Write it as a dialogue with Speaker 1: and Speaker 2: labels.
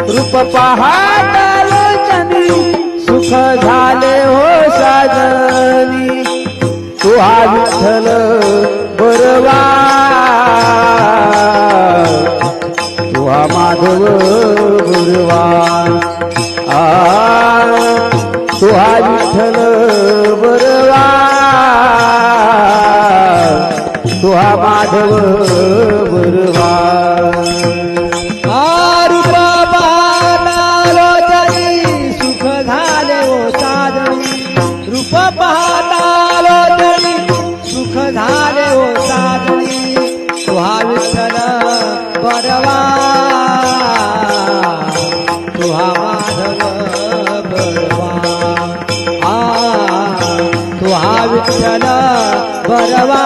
Speaker 1: रूप पाहता लोचनी सुख झाले हो साजनी तू हा विठ्ठल बरवा तू हा माधव गुरुवा तू हा विठ्ठल बरवा तू हा माधव बरवा
Speaker 2: रूप पाहता लोचनी सुख झाले हो साजनी रूप पाहता लोचनी सुख झाले हो साजनी तू हा विठ्ठल बरवा तू हा माधव बरवा तू हा विठ्ठल बरवा